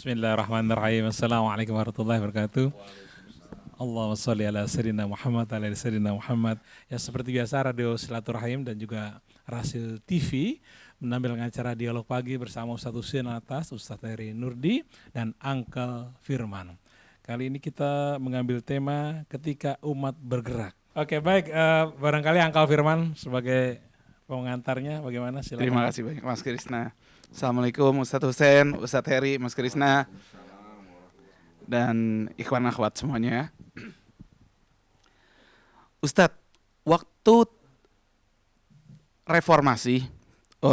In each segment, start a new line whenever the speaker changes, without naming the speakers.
Bismillahirrahmanirrahim. Assalamualaikum warahmatullahi wabarakatuh. Allahumma sholli ala sayyidina Muhammad ala sayyidina Muhammad. Ya seperti biasa Radio Silaturahim dan juga Rasil TV menampilkan acara dialog pagi bersama Ustadz Husin Atas, Ustadz Heri Nurdi dan Uncle Firman. Kali ini kita mengambil tema ketika umat bergerak. Oke, baik, barangkali Uncle Firman sebagai pengantarnya bagaimana? Silakan.
Terima kasih banyak Mas Krisna. Assalamualaikum Ustadz Husin, Ustadz Heri, Mas Krisna, dan ikhwan akhwat semuanya. Ustadz, waktu reformasi,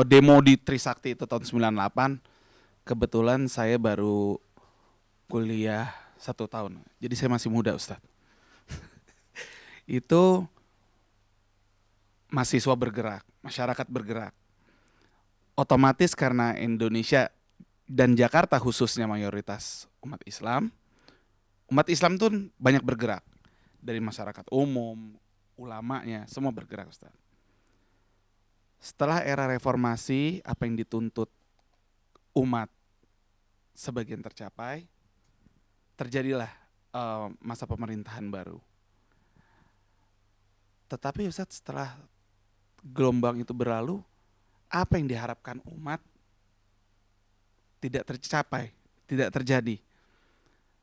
demo di Trisakti itu tahun 98, kebetulan saya baru kuliah 1 tahun, jadi saya masih muda Ustadz. Itu mahasiswa bergerak, masyarakat bergerak. Otomatis karena Indonesia dan Jakarta khususnya mayoritas umat Islam tuh banyak bergerak. Dari masyarakat umum, ulamanya, semua bergerak Ustaz. Setelah era reformasi, apa yang dituntut umat sebagian tercapai, terjadilah masa pemerintahan baru. Tetapi Ustaz, setelah gelombang itu berlalu, apa yang diharapkan umat tidak tercapai, tidak terjadi.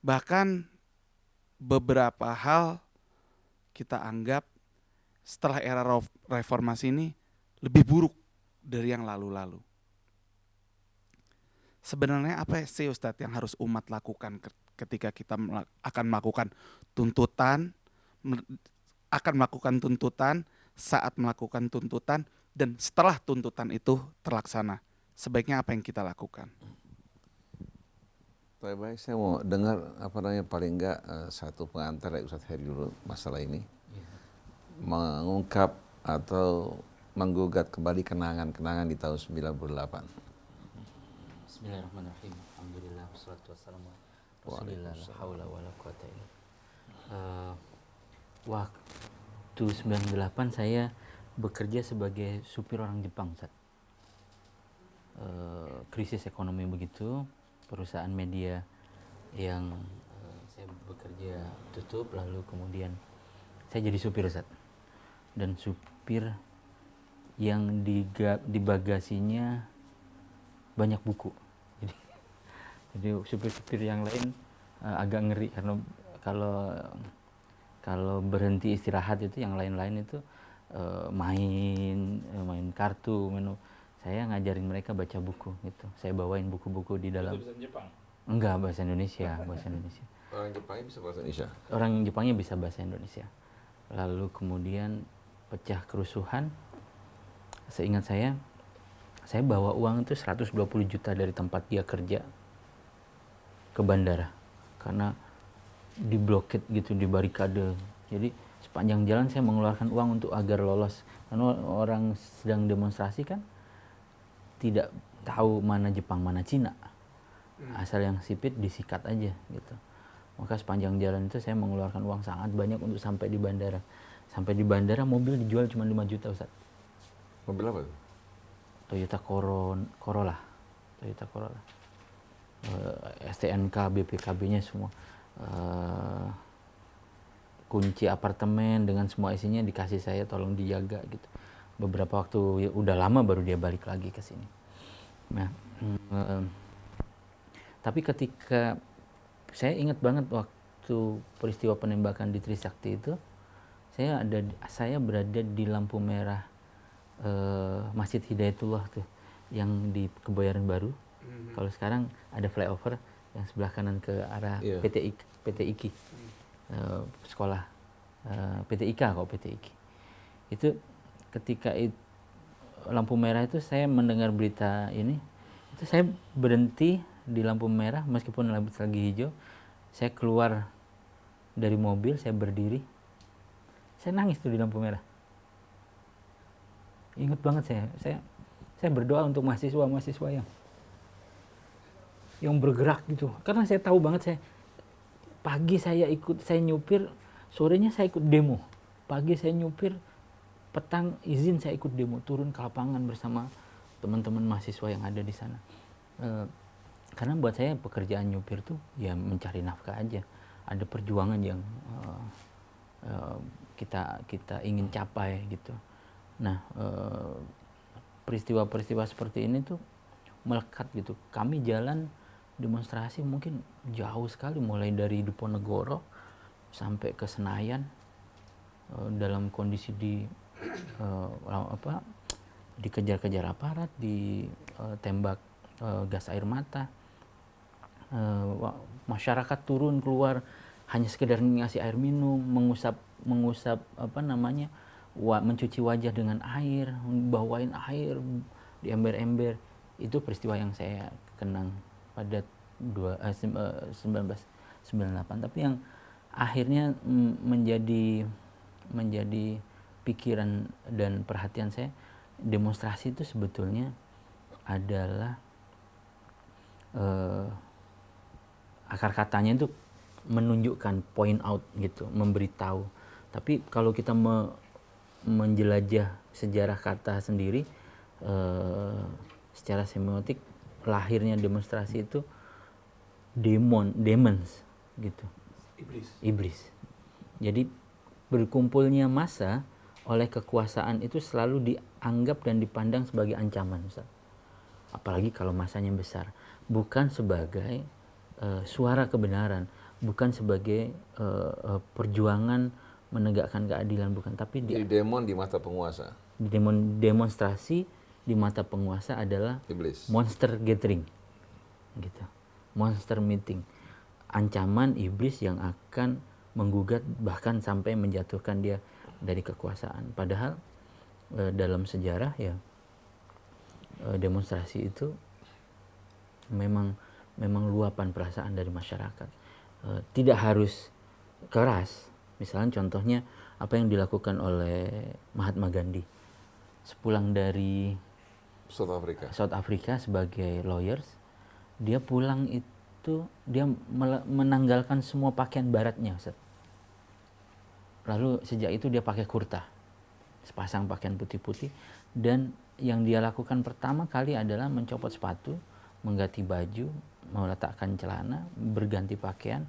Bahkan beberapa hal kita anggap setelah era reformasi ini lebih buruk dari yang lalu-lalu. Sebenarnya apa sih Ustadz yang harus umat lakukan ketika kita akan melakukan tuntutan, saat melakukan tuntutan, dan setelah tuntutan itu terlaksana, sebaiknya apa yang kita lakukan?
Baik, saya mau dengar paling enggak satu pengantar dari Ustadz Heri dulu masalah ini, mengungkap atau menggugat kembali kenangan-kenangan di tahun 98.
Bismillahirrahmanirrahim. Alhamdulillah wassalatu wassalamu ala Rasulillah la haula wala quwata illa billah. Waktu 98 saya bekerja sebagai supir orang Jepang, Ustaz. Krisis ekonomi begitu, perusahaan media yang saya bekerja tutup, lalu kemudian saya jadi supir, Ustaz. Dan supir yang di bagasinya banyak buku. Jadi supir-supir yang lain agak ngeri karena kalau berhenti istirahat itu yang lain-lain itu main kartu, saya ngajarin mereka baca buku gitu. Saya bawain buku-buku di dalam.
Bahasa Jepang?
Enggak, bahasa Indonesia.
Orang Jepangnya bisa bahasa Indonesia?
Orang Jepangnya bisa bahasa Indonesia. Lalu kemudian pecah kerusuhan. Seingat saya bawa uang itu 120 juta dari tempat dia kerja ke bandara. Karena diblokir gitu, di barikade. Jadi sepanjang jalan saya mengeluarkan uang untuk agar lolos. Karena orang sedang demonstrasi kan tidak tahu mana Jepang, mana Cina. Asal yang sipit disikat aja gitu. Maka sepanjang jalan itu saya mengeluarkan uang sangat banyak untuk sampai di bandara. Sampai di bandara mobil dijual cuma 5 juta, Ustaz.
Mobil apa itu?
Toyota Corolla. STNK, BPKB-nya semua. Kunci apartemen dengan semua isinya dikasih saya, tolong dijaga gitu. Beberapa waktu, ya udah lama baru dia balik lagi ke sini. Nah, tapi ketika saya ingat banget waktu peristiwa penembakan di Trisakti itu, saya berada di lampu merah Masjid Hidayatullah tuh, yang di Kebayoran Baru. Kalau sekarang ada flyover yang sebelah kanan ke arah PT IKI. Sekolah PT IKI. Itu ketika lampu merah itu saya mendengar berita ini, itu saya berhenti di lampu merah meskipun lagi hijau. Saya keluar dari mobil, saya berdiri, saya nangis tuh di lampu merah. Ingat banget saya berdoa untuk mahasiswa yang bergerak gitu, karena saya tahu banget pagi saya nyupir, sorenya saya ikut demo. Pagi saya nyupir, petang izin saya ikut demo, turun ke lapangan bersama teman-teman mahasiswa yang ada di sana. Karena buat saya pekerjaan nyupir tuh ya mencari nafkah aja. Ada perjuangan yang kita ingin capai gitu. Nah, peristiwa-peristiwa seperti ini tuh melekat gitu. Kami jalan demonstrasi mungkin jauh sekali, mulai dari Diponegoro sampai ke Senayan, dalam kondisi dikejar-kejar aparat, ditembak gas air mata. Masyarakat turun keluar hanya sekedar ngasih air minum, mengusap mencuci wajah dengan air, bawain air di ember-ember. Itu peristiwa yang saya kenang pada 1998. Tapi yang akhirnya menjadi pikiran dan perhatian saya, demonstrasi itu sebetulnya adalah akar katanya itu menunjukkan, point out gitu, memberitahu. Tapi kalau kita menjelajah sejarah kata sendiri, secara semiotik, lahirnya demonstrasi itu demons gitu, iblis. Jadi berkumpulnya massa oleh kekuasaan itu selalu dianggap dan dipandang sebagai ancaman, Ustaz. Apalagi kalau massanya besar, bukan sebagai suara kebenaran, bukan sebagai perjuangan menegakkan keadilan, bukan, tapi
Jadi demon di mata penguasa.
Demonstrasi di mata penguasa adalah
Iblis.
monster gathering gitu, monster meeting, ancaman iblis yang akan menggugat bahkan sampai menjatuhkan dia dari kekuasaan. Padahal dalam sejarah ya, demonstrasi itu memang luapan perasaan dari masyarakat. Tidak harus keras. Misalnya contohnya apa yang dilakukan oleh Mahatma Gandhi sepulang dari South Africa sebagai lawyers. Dia pulang itu dia menanggalkan semua pakaian baratnya, Ustaz. Lalu sejak itu dia pakai kurta, sepasang pakaian putih-putih, dan yang dia lakukan pertama kali adalah mencopot sepatu, mengganti baju, meletakkan celana, berganti pakaian,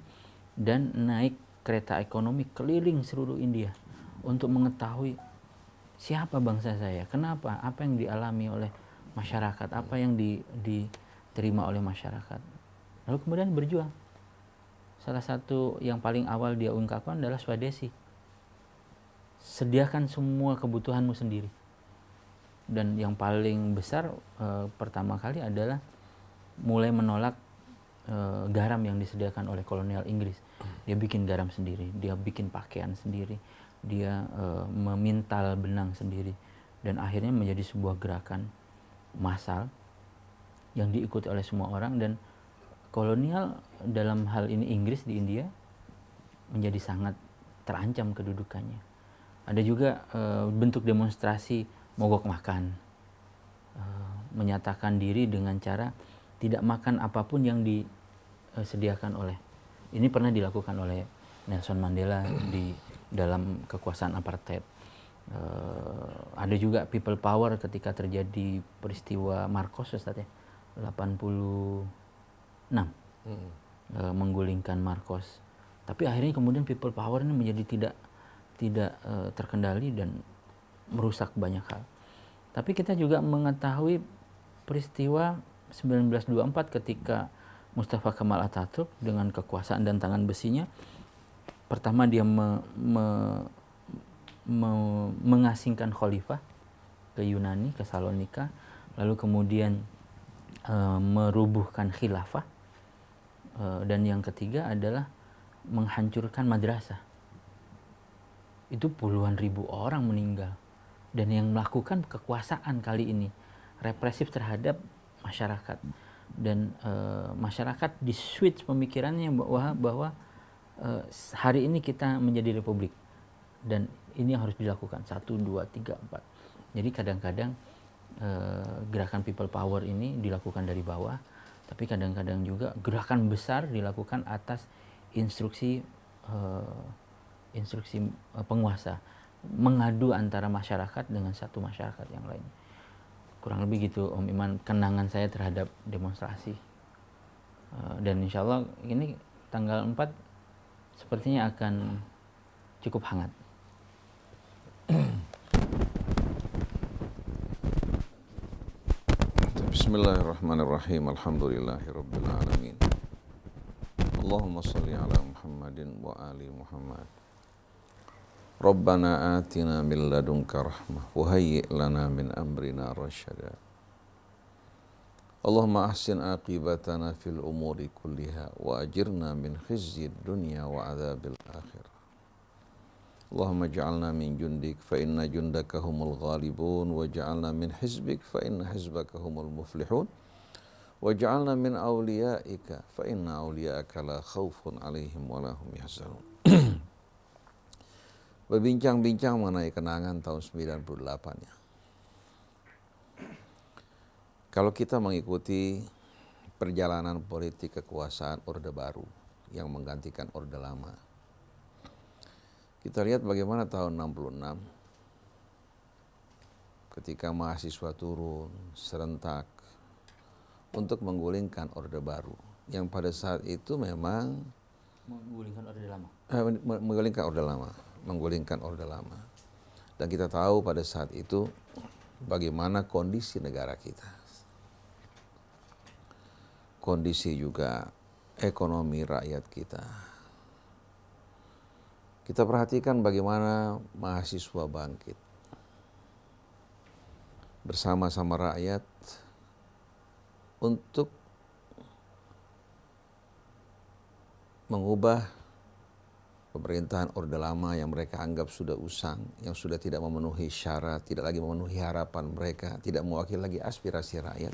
dan naik kereta ekonomi keliling seluruh India untuk mengetahui siapa bangsa saya, kenapa, apa yang dialami oleh masyarakat, apa yang diterima oleh masyarakat. Lalu kemudian berjuang. Salah satu yang paling awal dia ungkapkan adalah Swadesi. Sediakan semua kebutuhanmu sendiri. Dan yang paling besar pertama kali adalah mulai menolak garam yang disediakan oleh kolonial Inggris. Dia bikin garam sendiri, dia bikin pakaian sendiri, dia memintal benang sendiri, dan akhirnya menjadi sebuah gerakan massal yang diikuti oleh semua orang. Dan kolonial dalam hal ini Inggris di India menjadi sangat terancam kedudukannya. Ada juga bentuk demonstrasi mogok makan, menyatakan diri dengan cara tidak makan apapun yang disediakan oleh. Ini pernah dilakukan oleh Nelson Mandela di dalam kekuasaan apartheid. Ada juga people power ketika terjadi peristiwa Marcos, Ustaz, ya, 86 menggulingkan Marcos. Tapi akhirnya kemudian people power ini menjadi tidak terkendali dan merusak banyak hal. Tapi kita juga mengetahui peristiwa 1924 ketika Mustafa Kemal Atatürk dengan kekuasaan dan tangan besinya, pertama dia mengasingkan khalifah ke Yunani, ke Salonika, lalu kemudian merubuhkan khilafah, dan yang ketiga adalah menghancurkan madrasah. Itu puluhan ribu orang meninggal, dan yang melakukan kekuasaan kali ini represif terhadap masyarakat. Dan masyarakat di switch pemikirannya bahwa hari ini kita menjadi republik dan ini harus dilakukan 1, 2, 3, 4. Jadi kadang-kadang gerakan people power ini dilakukan dari bawah, tapi kadang-kadang juga gerakan besar dilakukan atas instruksi penguasa, mengadu antara masyarakat dengan satu masyarakat yang lain. Kurang lebih gitu, Om Iman, kenangan saya terhadap demonstrasi. Dan insya Allah ini tanggal 4 sepertinya akan cukup hangat.
Bismillahirrahmanirrahim. Alhamdulillahirabbil alamin. Allahumma shalli ala Muhammadin wa ali Muhammad. Rabbana atina min ladunka rahmah wa hayyi' lana min amrina rasyada. Allahumma ahsin aqibatana fil umuri kulliha wa ajirna min khizyid dunya wa adzabil akhirah. Allahumma ja'alna min jundik fa inna jundaka humul ghalibun wa ja'alna min hizbik fa inna hizbaka humul muflihun wa ja'alna min awliyaika fa inna awliyaaka la khaufun alaihim wa la hum yahzanun. Berbincang-bincang mengenai kenangan tahun 98 ya. Kalau kita mengikuti perjalanan politik kekuasaan Orde Baru yang menggantikan Orde Lama, kita lihat bagaimana tahun 66 ketika mahasiswa turun serentak untuk menggulingkan Orde Baru yang pada saat itu memang
Menggulingkan Orde Lama.
menggulingkan Orde Lama. Dan kita tahu pada saat itu bagaimana kondisi negara kita. Kondisi juga ekonomi rakyat kita. Kita perhatikan bagaimana mahasiswa bangkit bersama-sama rakyat untuk mengubah pemerintahan Orde Lama yang mereka anggap sudah usang, yang sudah tidak memenuhi syarat, tidak lagi memenuhi harapan mereka, tidak mewakili lagi aspirasi rakyat,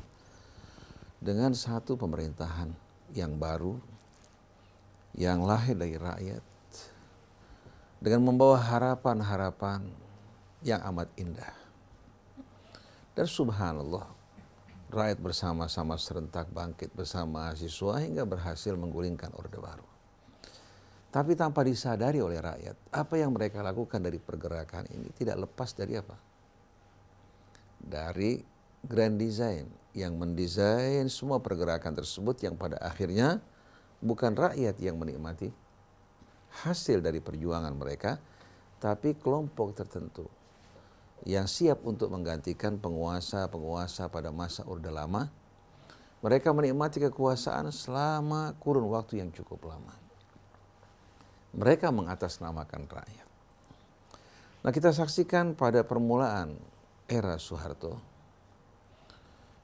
dengan satu pemerintahan yang baru, yang lahir dari rakyat, dengan membawa harapan-harapan yang amat indah. Dan subhanallah, rakyat bersama-sama serentak bangkit bersama mahasiswa hingga berhasil menggulingkan Orde Baru. Tapi tanpa disadari oleh rakyat, apa yang mereka lakukan dari pergerakan ini tidak lepas dari apa? Dari grand design yang mendesain semua pergerakan tersebut yang pada akhirnya bukan rakyat yang menikmati hasil dari perjuangan mereka, tapi kelompok tertentu yang siap untuk menggantikan penguasa-penguasa pada masa Orde Lama. Mereka menikmati kekuasaan selama kurun waktu yang cukup lama. Mereka mengatasnamakan rakyat. Nah, kita saksikan pada permulaan era Soeharto.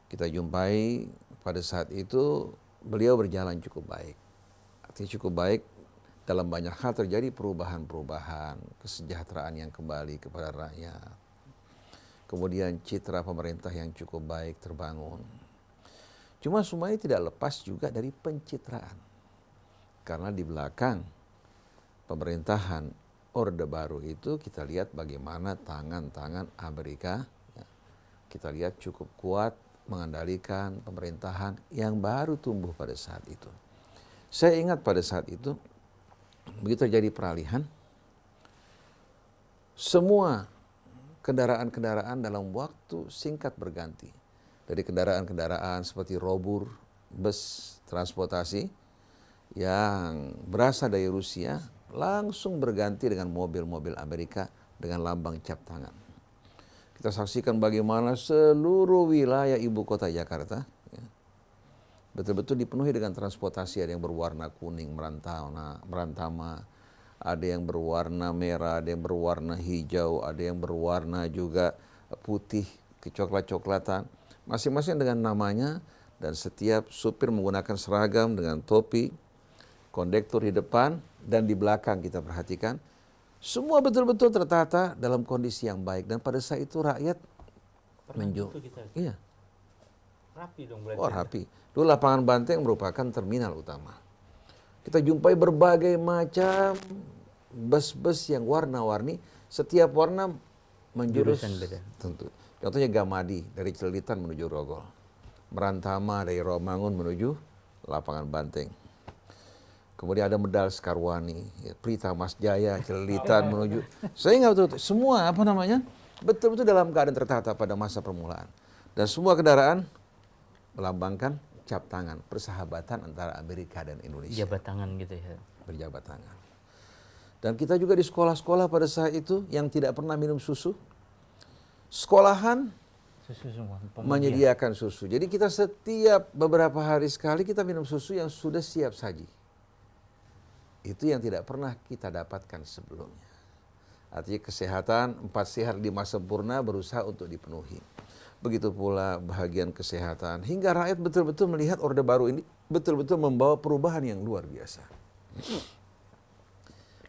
Kita jumpai pada saat itu beliau berjalan cukup baik. Artinya cukup baik dalam banyak hal terjadi perubahan-perubahan, kesejahteraan yang kembali kepada rakyat. Kemudian citra pemerintah yang cukup baik terbangun. Cuma semuanya tidak lepas juga dari pencitraan. Karena di belakang pemerintahan Orde Baru itu kita lihat bagaimana tangan-tangan Amerika, ya, kita lihat cukup kuat mengendalikan pemerintahan yang baru tumbuh pada saat itu. Saya ingat pada saat itu, begitu terjadi peralihan, semua kendaraan-kendaraan dalam waktu singkat berganti. Dari kendaraan-kendaraan seperti robur, bus, transportasi yang berasal dari Rusia, langsung berganti dengan mobil-mobil Amerika dengan lambang cap tangan. Kita saksikan bagaimana seluruh wilayah ibu kota Jakarta ya, betul-betul dipenuhi dengan transportasi. Ada yang berwarna kuning, merantama, ada yang berwarna merah, ada yang berwarna hijau, ada yang berwarna juga putih, kecoklat-coklatan. Masing-masing dengan namanya, dan setiap supir menggunakan seragam dengan topi, kondektur di depan, dan di belakang kita perhatikan, semua betul-betul tertata dalam kondisi yang baik. Dan pada saat itu rakyat iya.
Rapi dong berarti.
Oh, rapi. Dulu lapangan Banteng merupakan terminal utama. Kita jumpai berbagai macam bus-bus yang warna-warni, setiap warna menjurus tentu. Contohnya Gamadi dari Celilitan menuju Grogol, Merantama dari Romangun menuju lapangan Banteng. Kemudian ada Medal Sekarwani, ya, Prita Mas Jaya, Celilitan menuju. Saya ingat betul, semua betul-betul dalam keadaan tertata pada masa permulaan. Dan semua kendaraan melambangkan cap tangan persahabatan antara Amerika dan Indonesia.
Jabat tangan gitu ya.
Berjabat tangan. Dan kita juga di sekolah-sekolah pada saat itu yang tidak pernah minum susu, sekolahan
Susu semua.
menyediakan susu. Jadi kita setiap beberapa hari sekali kita minum susu yang sudah siap saji. Itu yang tidak pernah kita dapatkan sebelumnya. Artinya kesehatan, 4 sehat 5 sempurna berusaha untuk dipenuhi. Begitu pula bahagian kesehatan. Hingga rakyat betul-betul melihat Orde Baru ini betul-betul membawa perubahan yang luar biasa.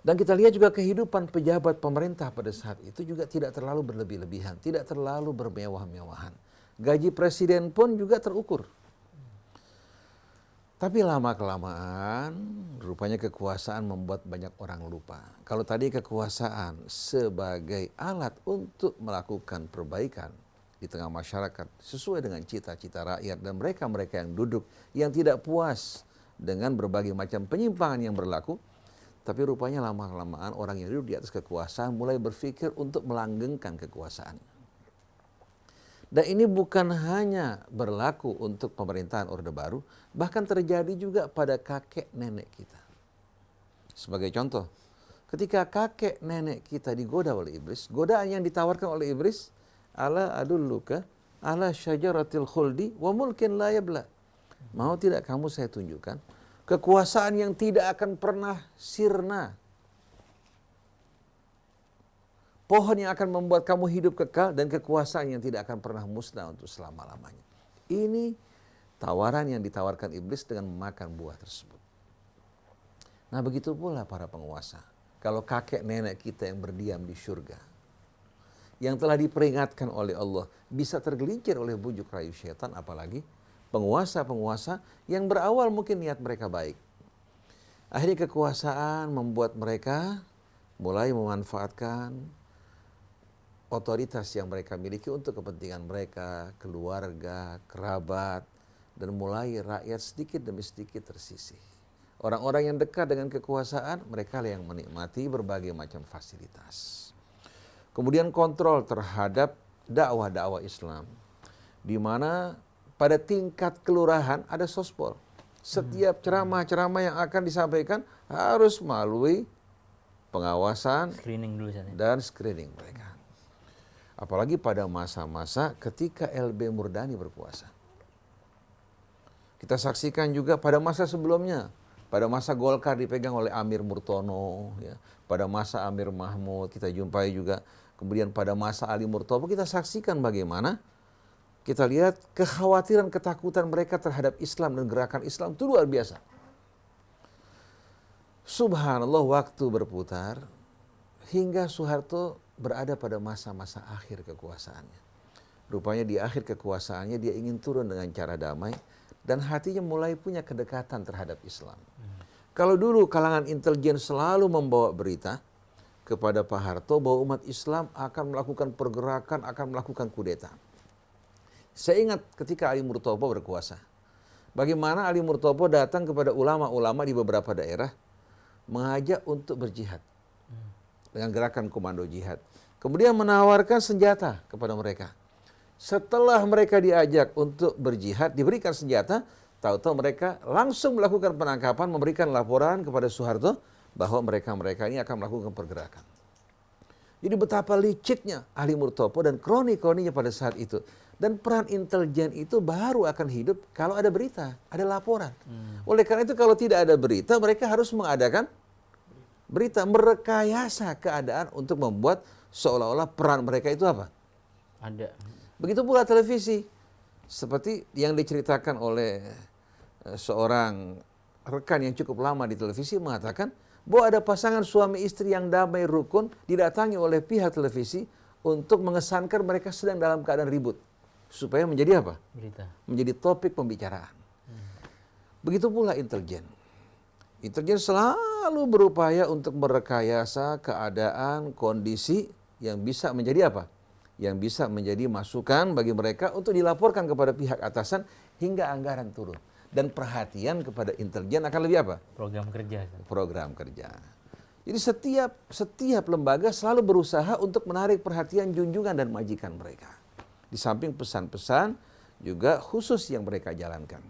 Dan kita lihat juga kehidupan pejabat pemerintah pada saat itu juga tidak terlalu berlebih-lebihan, tidak terlalu bermewah-mewahan. Gaji presiden pun juga terukur. Tapi lama-kelamaan rupanya kekuasaan membuat banyak orang lupa. Kalau tadi kekuasaan sebagai alat untuk melakukan perbaikan di tengah masyarakat sesuai dengan cita-cita rakyat dan mereka-mereka yang duduk yang tidak puas dengan berbagai macam penyimpangan yang berlaku. Tapi rupanya lama-kelamaan orang yang duduk di atas kekuasaan mulai berpikir untuk melanggengkan kekuasaan. Dan ini bukan hanya berlaku untuk pemerintahan Orde Baru, bahkan terjadi juga pada kakek nenek kita. Sebagai contoh, ketika kakek nenek kita digoda oleh iblis, godaan yang ditawarkan oleh iblis, ala adulluka ala syajaratil khuldi wa mulkin la yabla. Mau tidak kamu saya tunjukkan kekuasaan yang tidak akan pernah sirna. Pohon yang akan membuat kamu hidup kekal dan kekuasaan yang tidak akan pernah musnah untuk selama-lamanya. Ini tawaran yang ditawarkan iblis dengan memakan buah tersebut. Nah begitu pula para penguasa. Kalau kakek nenek kita yang berdiam di surga, yang telah diperingatkan oleh Allah, bisa tergelincir oleh bujuk rayu syaitan, apalagi penguasa-penguasa yang berawal mungkin niat mereka baik. Akhirnya kekuasaan membuat mereka mulai memanfaatkan otoritas yang mereka miliki untuk kepentingan mereka, keluarga, kerabat, dan mulai rakyat sedikit demi sedikit tersisih. Orang-orang yang dekat dengan kekuasaan, mereka yang menikmati berbagai macam fasilitas. Kemudian kontrol terhadap dakwah-dakwah Islam, di mana pada tingkat kelurahan ada sospol. Setiap ceramah-ceramah yang akan disampaikan harus melalui pengawasan
Screening dulu saja.
dan screening mereka. Apalagi pada masa-masa ketika LB Murdani berkuasa. Kita saksikan juga pada masa sebelumnya, pada masa Golkar dipegang oleh Amir Murtono, ya. Pada masa Amir Mahmud kita jumpai juga. Kemudian pada masa Ali Murtopo kita saksikan bagaimana kita lihat kekhawatiran, ketakutan mereka terhadap Islam dan gerakan Islam itu luar biasa. Subhanallah, waktu berputar hingga Soeharto berada pada masa-masa akhir kekuasaannya. Rupanya di akhir kekuasaannya dia ingin turun dengan cara damai dan hatinya mulai punya kedekatan terhadap Islam. Kalau dulu kalangan intelijen selalu membawa berita kepada Pak Harto bahwa umat Islam akan melakukan pergerakan, akan melakukan kudeta. Saya ingat ketika Ali Murtopo berkuasa, bagaimana Ali Murtopo datang kepada ulama-ulama di beberapa daerah mengajak untuk berjihad dengan gerakan komando jihad. Kemudian menawarkan senjata kepada mereka. Setelah mereka diajak untuk berjihad, diberikan senjata, tahu-tahu mereka langsung melakukan penangkapan, memberikan laporan kepada Soeharto bahwa mereka-mereka ini akan melakukan pergerakan. Jadi betapa liciknya Ali Murtopo dan kroni-kroninya pada saat itu. Dan peran intelijen itu baru akan hidup kalau ada berita, ada laporan. Oleh karena itu kalau tidak ada berita, mereka harus mengadakan berita, merekayasa keadaan untuk membuat seolah-olah peran mereka itu apa?
Ada.
Begitu pula televisi. Seperti yang diceritakan oleh seorang rekan yang cukup lama di televisi mengatakan bahwa ada pasangan suami istri yang damai rukun didatangi oleh pihak televisi untuk mengesankan mereka sedang dalam keadaan ribut. Supaya menjadi apa?
Berita.
Menjadi topik pembicaraan. Begitu pula intelijen. Intelijen selalu berupaya untuk merekayasa keadaan, kondisi yang bisa menjadi apa? Yang bisa menjadi masukan bagi mereka untuk dilaporkan kepada pihak atasan hingga anggaran turun. Dan perhatian kepada intelijen akan lebih apa?
Program kerja.
Program kerja. Jadi setiap lembaga selalu berusaha untuk menarik perhatian junjungan dan majikan mereka. Di samping pesan-pesan juga khusus yang mereka jalankan.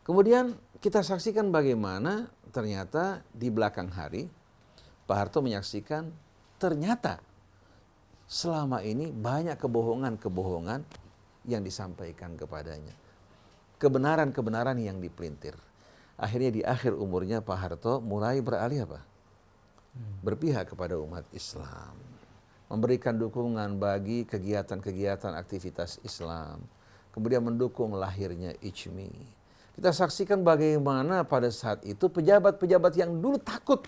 Kemudian kita saksikan bagaimana ternyata di belakang hari Pak Harto menyaksikan ternyata selama ini banyak kebohongan-kebohongan yang disampaikan kepadanya. Kebenaran-kebenaran yang dipelintir. Akhirnya di akhir umurnya Pak Harto mulai beralih apa? Berpihak kepada umat Islam. Memberikan dukungan bagi kegiatan-kegiatan aktivitas Islam. Kemudian mendukung lahirnya ICMI. Kita saksikan bagaimana pada saat itu pejabat-pejabat yang dulu takut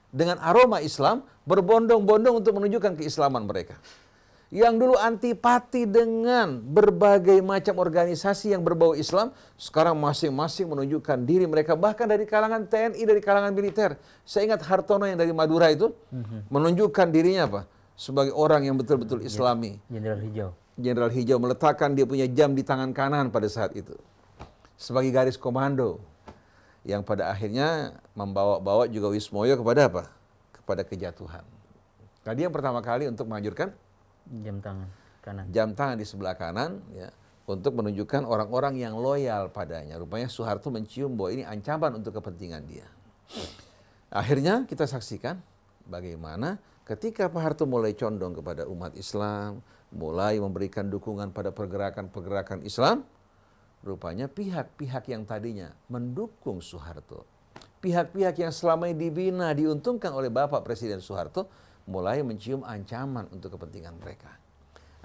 dengan aroma Islam berbondong-bondong untuk menunjukkan keislaman mereka. Yang dulu antipati dengan berbagai macam organisasi yang berbau Islam, sekarang masing-masing menunjukkan diri mereka, bahkan dari kalangan TNI, dari kalangan militer. Saya ingat Hartono yang dari Madura itu menunjukkan dirinya apa? Sebagai orang yang betul-betul Islami.
Jenderal Hijau.
Jenderal Hijau meletakkan dia punya jam di tangan kanan pada saat itu. Sebagai garis komando. Yang pada akhirnya membawa-bawa juga Wismoyo kepada apa? Kepada kejatuhan. Tadi yang pertama kali untuk menghancurkan
Jam tangan kanan.
jam tangan di sebelah kanan, ya, untuk menunjukkan orang-orang yang loyal padanya. Rupanya Soeharto mencium bahwa ini ancaman untuk kepentingan dia. Akhirnya kita saksikan bagaimana ketika Pak Harto mulai condong kepada umat Islam, mulai memberikan dukungan pada pergerakan-pergerakan Islam, rupanya pihak-pihak yang tadinya mendukung Soeharto, pihak-pihak yang selama ini dibina, diuntungkan oleh Bapak Presiden Soeharto, mulai mencium ancaman untuk kepentingan mereka.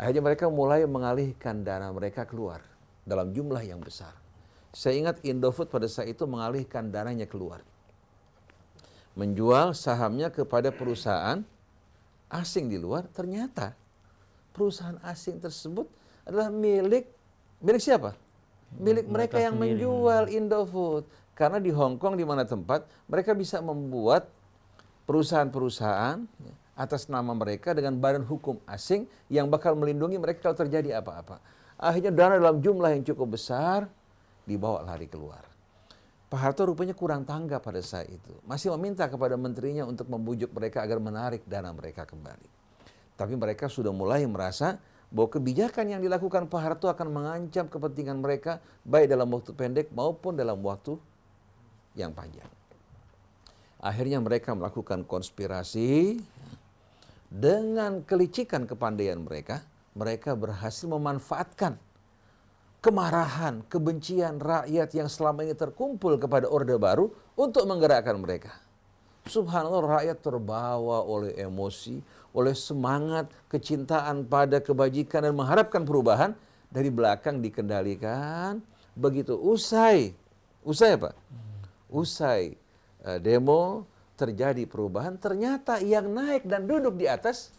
Akhirnya mereka mulai mengalihkan dana mereka keluar dalam jumlah yang besar. Saya ingat Indofood pada saat itu mengalihkan dananya keluar. Menjual sahamnya kepada perusahaan asing di luar, ternyata perusahaan asing tersebut adalah milik siapa? Milik mereka yang
sendiri.
menjual Indofood. Karena di Hong Kong di mana tempat mereka bisa membuat perusahaan-perusahaan atas nama mereka dengan badan hukum asing yang bakal melindungi mereka kalau terjadi apa-apa. Akhirnya dana dalam jumlah yang cukup besar dibawa lari keluar. Pak Harto rupanya kurang tanggap pada saat itu. Masih meminta kepada menterinya untuk membujuk mereka agar menarik dana mereka kembali. Tapi mereka sudah mulai merasa bahwa kebijakan yang dilakukan Pak Harto akan mengancam kepentingan mereka baik dalam waktu pendek maupun dalam waktu yang panjang. Akhirnya mereka melakukan konspirasi. Dengan kelicikan kepandaian mereka, mereka berhasil memanfaatkan kemarahan, kebencian rakyat yang selama ini terkumpul kepada Orde Baru untuk menggerakkan mereka. Subhanallah, rakyat terbawa oleh emosi, oleh semangat, kecintaan pada kebajikan dan mengharapkan perubahan. Dari belakang dikendalikan. Begitu usai apa? Usai demo, terjadi perubahan, ternyata yang naik dan duduk di atas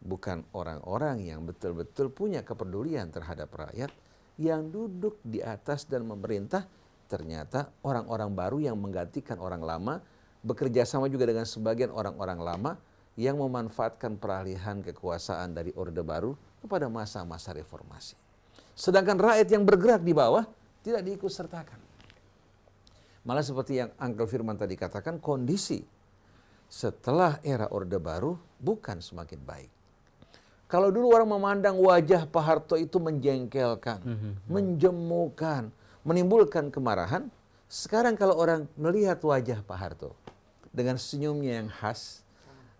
bukan orang-orang yang betul-betul punya kepedulian terhadap rakyat. Yang duduk di atas dan memerintah ternyata orang-orang baru yang menggantikan orang lama, bekerja sama juga dengan sebagian orang-orang lama yang memanfaatkan peralihan kekuasaan dari Orde Baru kepada masa-masa reformasi. Sedangkan rakyat yang bergerak di bawah tidak diikut sertakan. Malah seperti yang Uncle Firman tadi katakan, kondisi setelah era Orde Baru bukan semakin baik. Kalau dulu orang memandang wajah Pak Harto itu menjengkelkan, menjemukan, menimbulkan kemarahan, sekarang kalau orang melihat wajah Pak Harto dengan senyumnya yang khas,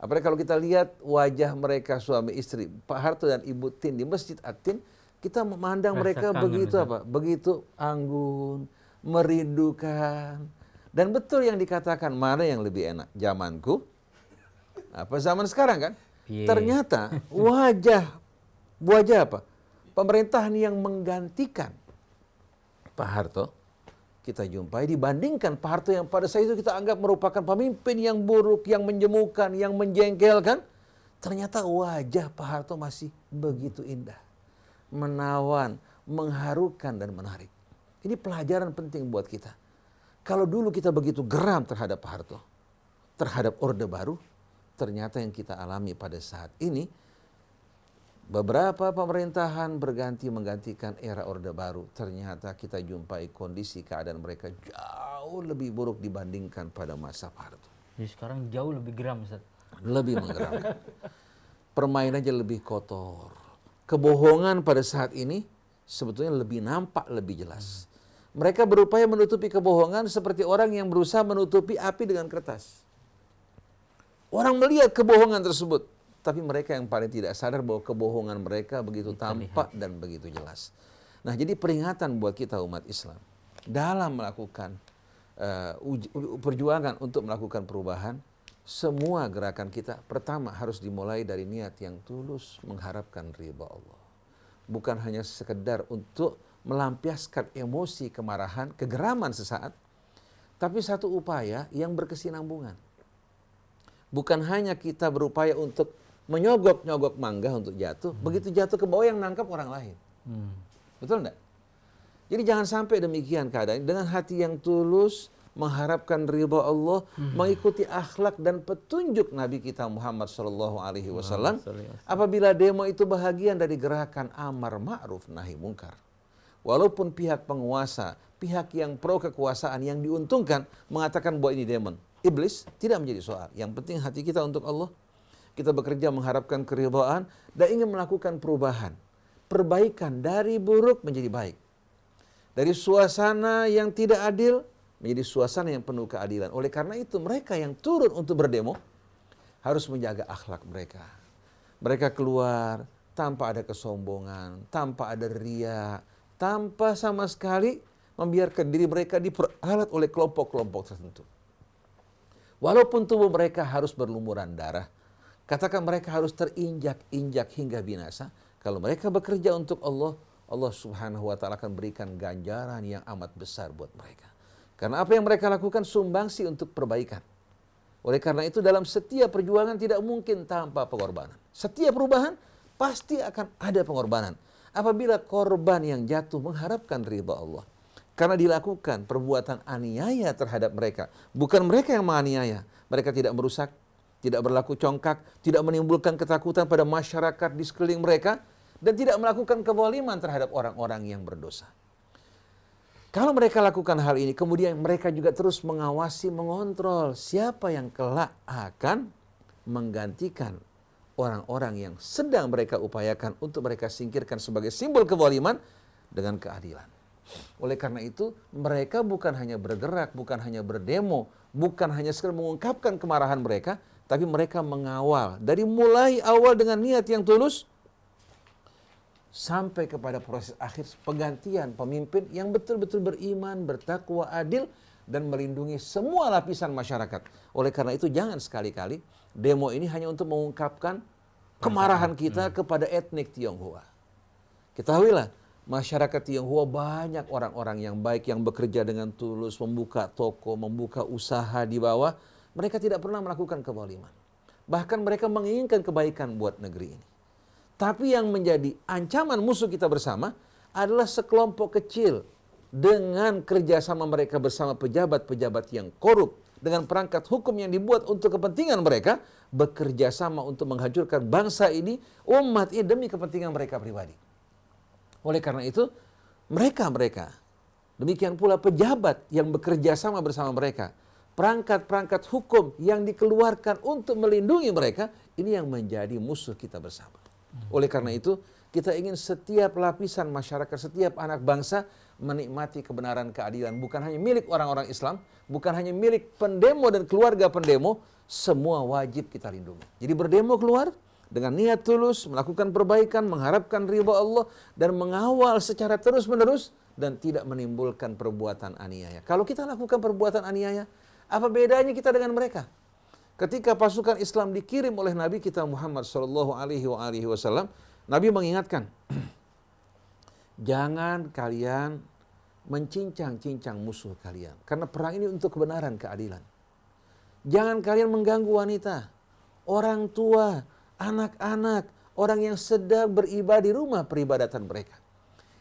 apalagi kalau kita lihat wajah mereka suami istri, Pak Harto dan Ibu Tin di Masjid At-Tin, kita memandang mereka begitu apa? Begitu anggun, merindukan. Dan betul yang dikatakan, mana yang lebih enak, zamanku apa zaman sekarang kan? Ternyata wajah apa? Pemerintahan yang menggantikan Pak Harto kita jumpai dibandingkan Pak Harto yang pada saat itu kita anggap merupakan pemimpin yang buruk, yang menjemukan, yang menjengkelkan. Ternyata wajah Pak Harto masih begitu indah, menawan, mengharukan dan menarik. Ini pelajaran penting buat kita. Kalau dulu kita begitu geram terhadap Pak Harto, terhadap Orde Baru, ternyata yang kita alami pada saat ini, beberapa pemerintahan berganti menggantikan era Orde Baru, ternyata kita jumpai kondisi keadaan mereka jauh lebih buruk dibandingkan pada masa Pak Harto.
Jadi sekarang jauh lebih geram, Ustaz.
Lebih menggeramkan. Permainannya lebih kotor. Kebohongan pada saat ini sebetulnya lebih nampak, lebih jelas. Mereka berupaya menutupi kebohongan seperti orang yang berusaha menutupi api dengan kertas. Orang melihat kebohongan tersebut, tapi mereka yang paling tidak sadar bahwa kebohongan mereka begitu tampak dan begitu jelas. Nah, jadi peringatan buat kita umat Islam dalam melakukan perjuangan untuk melakukan perubahan, semua gerakan kita pertama harus dimulai dari niat yang tulus mengharapkan ridha Allah. Bukan hanya sekedar untuk melampiaskan emosi, kemarahan, kegeraman sesaat, tapi satu upaya yang berkesinambungan. Bukan hanya kita berupaya untuk menyogok-nyogok mangga untuk jatuh, begitu jatuh ke bawah yang nangkap orang lain. Betul enggak? Jadi jangan sampai demikian keadaan. Dengan hati yang tulus, mengharapkan ridha Allah, mengikuti akhlak dan petunjuk Nabi kita Muhammad SAW. Apabila demo itu bahagian dari gerakan amar ma'ruf nahi mungkar. Walaupun pihak penguasa, pihak yang pro kekuasaan yang diuntungkan mengatakan bahwa ini demon, iblis, tidak menjadi soal. Yang penting hati kita untuk Allah. Kita bekerja mengharapkan keridhaan dan ingin melakukan perubahan, perbaikan dari buruk menjadi baik. Dari suasana yang tidak adil menjadi suasana yang penuh keadilan. Oleh karena itu mereka yang turun untuk berdemo harus menjaga akhlak mereka. Mereka keluar tanpa ada kesombongan, tanpa ada riya, tanpa sama sekali membiarkan diri mereka diperalat oleh kelompok-kelompok tertentu. Walaupun tubuh mereka harus berlumuran darah, katakan mereka harus terinjak-injak hingga binasa, kalau mereka bekerja untuk Allah, Allah Subhanahu wa taala akan berikan ganjaran yang amat besar buat mereka. Karena apa yang mereka lakukan sumbangsi untuk perbaikan. Oleh karena itu dalam setiap perjuangan tidak mungkin tanpa pengorbanan. Setiap perubahan pasti akan ada pengorbanan. Apabila korban yang jatuh mengharapkan ridha Allah, karena dilakukan perbuatan aniaya terhadap mereka. Bukan mereka yang menganiaya. Mereka tidak merusak, tidak berlaku congkak, tidak menimbulkan ketakutan pada masyarakat di sekeliling mereka, dan tidak melakukan kezaliman terhadap orang-orang yang berdosa. Kalau mereka lakukan hal ini, kemudian mereka juga terus mengawasi, mengontrol siapa yang kelak akan menggantikan orang-orang yang sedang mereka upayakan untuk mereka singkirkan sebagai simbol kezaliman dengan keadilan. Oleh karena itu, mereka bukan hanya bergerak, bukan hanya berdemo, bukan hanya sekedar mengungkapkan kemarahan mereka, tapi mereka mengawal dari mulai awal dengan niat yang tulus sampai kepada proses akhir penggantian pemimpin yang betul-betul beriman, bertakwa, adil, dan melindungi semua lapisan masyarakat. Oleh karena itu jangan sekali-kali demo ini hanya untuk mengungkapkan kemarahan kita kepada etnik Tionghoa. Ketahuilah, masyarakat Tionghoa banyak orang-orang yang baik yang bekerja dengan tulus, membuka toko, membuka usaha di bawah. Mereka tidak pernah melakukan kezaliman. Bahkan mereka menginginkan kebaikan buat negeri ini. Tapi yang menjadi ancaman musuh kita bersama adalah sekelompok kecil dengan kerjasama mereka bersama pejabat-pejabat yang korup, dengan perangkat hukum yang dibuat untuk kepentingan mereka, bekerja sama untuk menghancurkan bangsa ini, umat ini demi kepentingan mereka pribadi. Oleh karena itu, mereka, demikian pula pejabat yang bekerja sama bersama mereka, perangkat-perangkat hukum yang dikeluarkan untuk melindungi mereka, ini yang menjadi musuh kita bersama. Oleh karena itu, kita ingin setiap lapisan masyarakat, setiap anak bangsa menikmati kebenaran keadilan. Bukan hanya milik orang-orang Islam, bukan hanya milik pendemo dan keluarga pendemo, semua wajib kita lindungi. Jadi berdemo keluar dengan niat tulus, melakukan perbaikan, mengharapkan ridha Allah, dan mengawal secara terus-menerus, dan tidak menimbulkan perbuatan aniaya. Kalau kita lakukan perbuatan aniaya, apa bedanya kita dengan mereka? Ketika pasukan Islam dikirim oleh Nabi kita Muhammad SAW, Nabi mengingatkan, jangan kalian mencincang-cincang musuh kalian. Karena perang ini untuk kebenaran, keadilan. Jangan kalian mengganggu wanita, orang tua, anak-anak, orang yang sedang beribadah di rumah peribadatan mereka.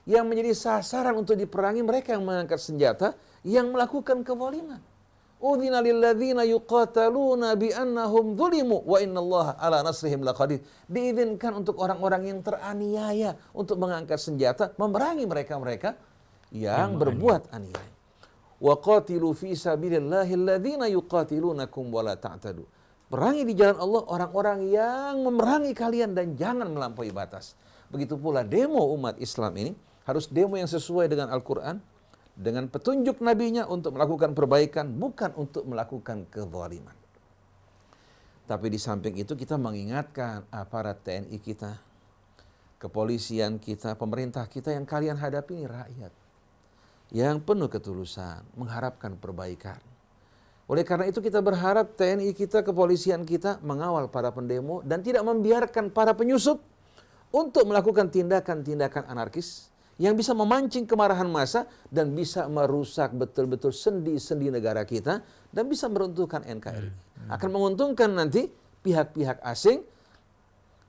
Yang menjadi sasaran untuk diperangi mereka yang mengangkat senjata, yang melakukan kezaliman. Udzina lilladzina yuqataluna bi annahum zulimu wa innallaha ala nasrihim laqadir. Diizinkan untuk orang-orang yang teraniaya untuk mengangkat senjata memerangi mereka-mereka yang berbuat aniaya. Wa qatilu fi sabilillahi alladzina yuqatilunakum wa la ta'tadu. Perangi di jalan Allah orang-orang yang memerangi kalian dan jangan melampaui batas. Begitu pula demo umat Islam ini harus demo yang sesuai dengan Al-Quran, dengan petunjuk nabinya untuk melakukan perbaikan, bukan untuk melakukan kezaliman. Tapi di samping itu kita mengingatkan aparat TNI kita, kepolisian kita, pemerintah kita yang kalian hadapi ini rakyat yang penuh ketulusan, mengharapkan perbaikan. Oleh karena itu kita berharap TNI kita, kepolisian kita mengawal para pendemo dan tidak membiarkan para penyusup untuk melakukan tindakan-tindakan anarkis yang bisa memancing kemarahan massa dan bisa merusak betul-betul sendi-sendi negara kita dan bisa meruntuhkan NKRI. Akan menguntungkan nanti pihak-pihak asing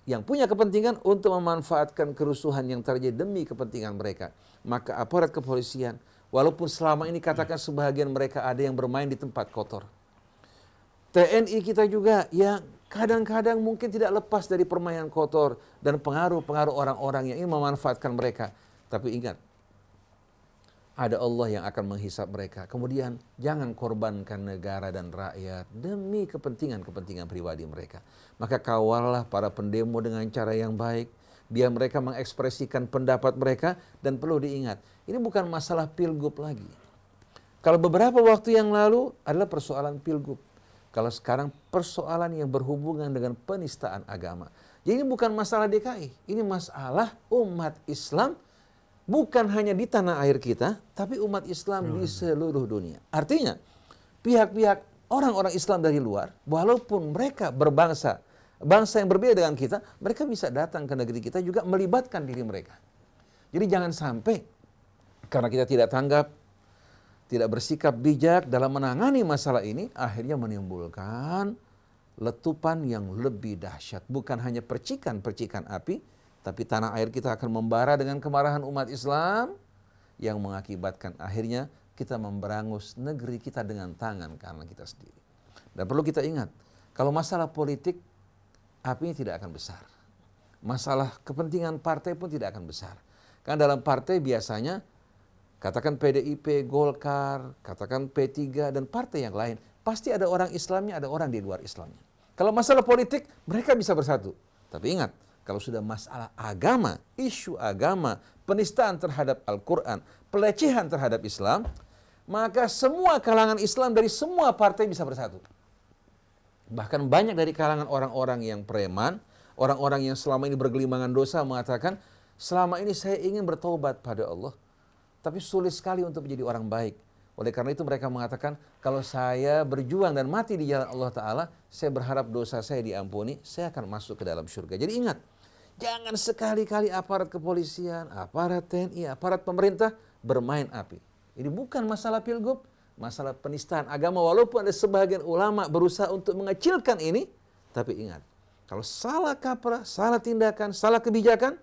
yang punya kepentingan untuk memanfaatkan kerusuhan yang terjadi demi kepentingan mereka. Maka aparat kepolisian, walaupun selama ini katakan sebahagian mereka ada yang bermain di tempat kotor, TNI kita juga yang kadang-kadang mungkin tidak lepas dari permainan kotor dan pengaruh-pengaruh orang-orang yang ingin memanfaatkan mereka. Tapi ingat, ada Allah yang akan menghisap mereka. Kemudian jangan korbankan negara dan rakyat demi kepentingan-kepentingan pribadi mereka. Maka kawallah para pendemo dengan cara yang baik, biar mereka mengekspresikan pendapat mereka. Dan perlu diingat, ini bukan masalah pilgub lagi. Kalau beberapa waktu yang lalu adalah persoalan pilgub, kalau sekarang persoalan yang berhubungan dengan penistaan agama. Jadi ini bukan masalah DKI, ini masalah umat Islam. Bukan hanya di tanah air kita, tapi umat Islam di seluruh dunia. Artinya, pihak-pihak orang-orang Islam dari luar, walaupun mereka berbangsa, bangsa yang berbeda dengan kita, mereka bisa datang ke negeri kita juga melibatkan diri mereka. Jadi jangan sampai, karena kita tidak tanggap, tidak bersikap bijak dalam menangani masalah ini, akhirnya menimbulkan letupan yang lebih dahsyat. Bukan hanya percikan-percikan api, tapi tanah air kita akan membara dengan kemarahan umat Islam yang mengakibatkan akhirnya kita memberangus negeri kita dengan tangan kanan kita sendiri. Dan perlu kita ingat, kalau masalah politik, apinya tidak akan besar. Masalah kepentingan partai pun tidak akan besar. Karena dalam partai biasanya, katakan PDIP, Golkar, katakan P3, dan partai yang lain, pasti ada orang Islamnya, ada orang di luar Islamnya. Kalau masalah politik, mereka bisa bersatu. Tapi ingat, kalau sudah masalah agama, isu agama, penistaan terhadap Al-Quran, pelecehan terhadap Islam, maka semua kalangan Islam dari semua partai bisa bersatu. Bahkan banyak dari kalangan orang-orang yang preman, orang-orang yang selama ini bergelimangan dosa mengatakan, selama ini saya ingin bertobat pada Allah, tapi sulit sekali untuk menjadi orang baik. Oleh karena itu mereka mengatakan, kalau saya berjuang dan mati di jalan Allah Ta'ala, saya berharap dosa saya diampuni, saya akan masuk ke dalam surga. Jadi ingat, jangan sekali-kali aparat kepolisian, aparat TNI, aparat pemerintah bermain api. Ini bukan masalah pilgub, masalah penistaan agama. Walaupun ada sebagian ulama berusaha untuk mengecilkan ini, tapi ingat, kalau salah kaprah, salah tindakan, salah kebijakan,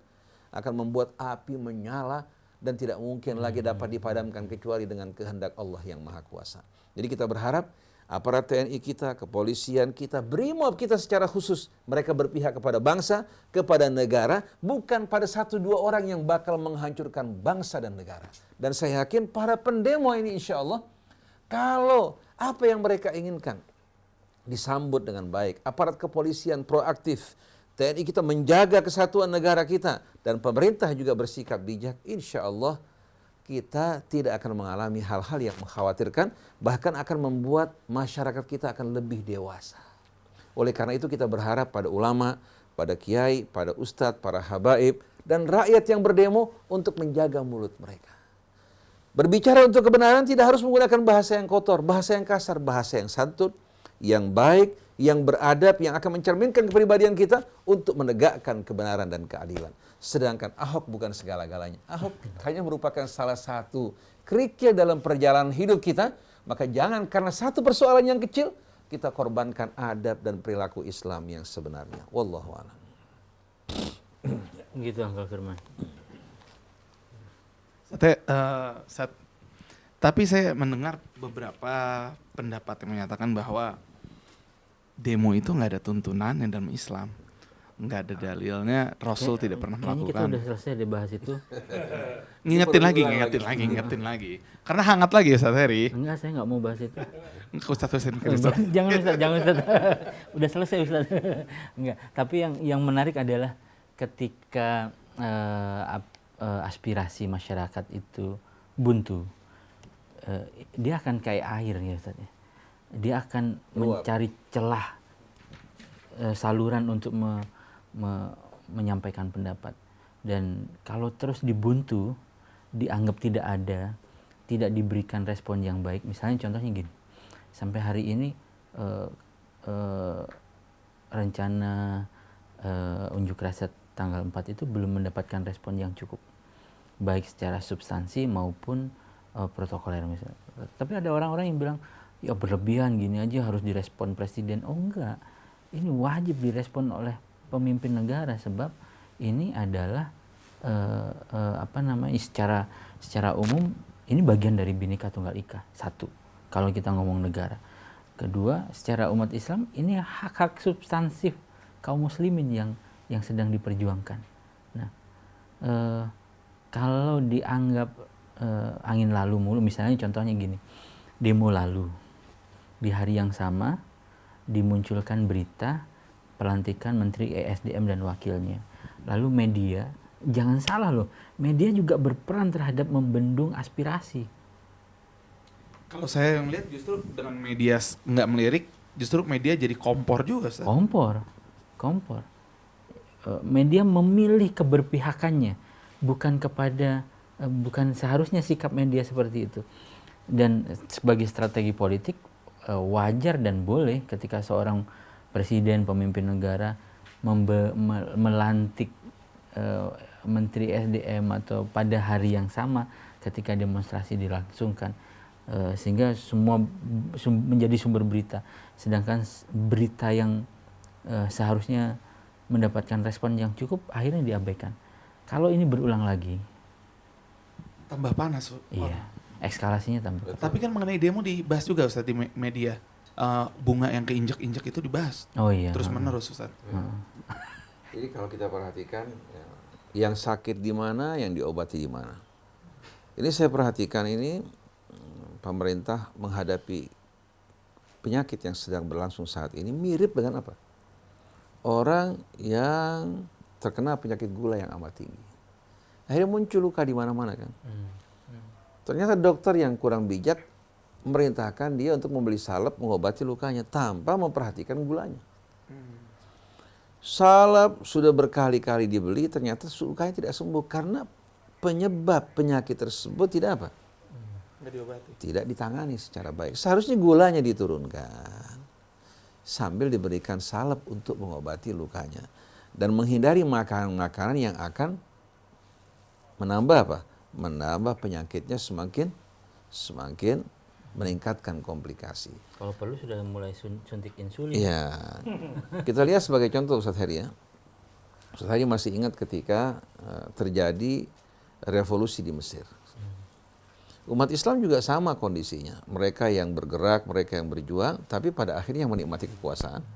akan membuat api menyala dan tidak mungkin lagi dapat dipadamkan kecuali dengan kehendak Allah yang Maha Kuasa. Jadi kita berharap aparat TNI kita, kepolisian kita, BRIMOB kita secara khusus, mereka berpihak kepada bangsa, kepada negara, bukan pada satu dua orang yang bakal menghancurkan bangsa dan negara. Dan saya yakin para pendemo ini insya Allah, kalau apa yang mereka inginkan disambut dengan baik, aparat kepolisian proaktif, TNI kita menjaga kesatuan negara kita, dan pemerintah juga bersikap bijak, insya Allah kita tidak akan mengalami hal-hal yang mengkhawatirkan, bahkan akan membuat masyarakat kita akan lebih dewasa. Oleh karena itu kita berharap pada ulama, pada kiai, pada ustadz, para habaib, dan rakyat yang berdemo untuk menjaga mulut mereka. Berbicara untuk kebenaran tidak harus menggunakan bahasa yang kotor, bahasa yang kasar, bahasa yang santun, yang baik, yang beradab, yang akan mencerminkan kepribadian kita untuk menegakkan kebenaran dan keadilan. Sedangkan Ahok bukan segala-galanya. Ahok hanya merupakan salah satu kerikil dalam perjalanan hidup kita. Maka jangan karena satu persoalan yang kecil, kita korbankan adab dan perilaku Islam yang sebenarnya. Wallahu a'lam.
Gitu Uncle Firman.
Tapi saya mendengar beberapa pendapat yang menyatakan bahwa demo itu nggak ada tuntunannya dalam Islam, nggak ada dalilnya, Rasul tidak pernah
Kayaknya kita
melakukan.
udah selesai dibahas itu.
Ngingetin lagi. Karena hangat lagi Ustaz Heri.
Enggak, saya nggak mau bahas itu.
Ustaz.
Jangan Ustaz. Udah selesai Ustaz. Enggak, tapi yang menarik adalah ketika aspirasi masyarakat itu buntu, dia akan kayak air ya Ustaz ya. Dia akan mencari celah saluran untuk menyampaikan pendapat. Dan kalau terus dibuntu, dianggap tidak ada, tidak diberikan respon yang baik. Misalnya contohnya gini, sampai hari ini rencana unjuk rasa tanggal 4 itu belum mendapatkan respon yang cukup baik secara substansi maupun protokoler misalnya. Tapi ada orang-orang yang bilang, ya berlebihan gini aja harus direspon presiden. Oh enggak, ini wajib direspon oleh pemimpin negara sebab ini adalah secara umum ini bagian dari Bhinneka Tunggal Ika. Satu, kalau kita ngomong negara. Kedua, secara umat Islam ini hak-hak substansif kaum muslimin yang sedang diperjuangkan. Nah, kalau dianggap angin lalu mulu, misalnya contohnya gini, demo lalu di hari yang sama dimunculkan berita pelantikan Menteri ESDM dan wakilnya. Lalu media, jangan salah loh, media juga berperan terhadap membendung aspirasi.
Kalau saya melihat justru dengan media nggak melirik, justru media jadi kompor juga, Ustaz.
Kompor. Media memilih keberpihakannya, bukan seharusnya sikap media seperti itu. Dan sebagai strategi politik wajar dan boleh ketika seorang presiden, pemimpin negara melantik Menteri SDM atau pada hari yang sama ketika demonstrasi dilangsungkan, sehingga semua menjadi sumber berita, sedangkan berita yang seharusnya mendapatkan respon yang cukup akhirnya diabaikan. Kalau ini berulang lagi,
Tambah panas.
iya, eskalasinya tambah.
Tapi kan mengenai demo dibahas juga, Ustaz, di media. Bunga yang keinjak-injak itu dibahas
Oh iya.
terus menerus, Ustaz.
Jadi kalau kita perhatikan, yang sakit di mana, yang diobati di mana. Ini saya perhatikan ini, pemerintah menghadapi penyakit yang sedang berlangsung saat ini mirip dengan apa? Orang yang terkena penyakit gula yang amat tinggi. Akhirnya muncul luka di mana-mana kan. Ternyata dokter yang kurang bijak memerintahkan dia untuk membeli salep mengobati lukanya tanpa memperhatikan gulanya. Salep sudah berkali-kali dibeli, ternyata lukanya tidak sembuh karena penyebab penyakit tersebut tidak apa?
Nggak diobati.
Tidak ditangani secara baik. Seharusnya gulanya diturunkan sambil diberikan salep untuk mengobati lukanya dan menghindari makanan-makanan yang akan menambah apa? Menambah penyakitnya semakin meningkatkan komplikasi.
Kalau perlu sudah mulai suntik insulin.
Iya. Kita lihat sebagai contoh Ustaz Heri ya. Ustaz Heri masih ingat ketika terjadi revolusi di Mesir. Umat Islam juga sama kondisinya. Mereka yang bergerak, mereka yang berjuang, tapi pada akhirnya yang menikmati kekuasaan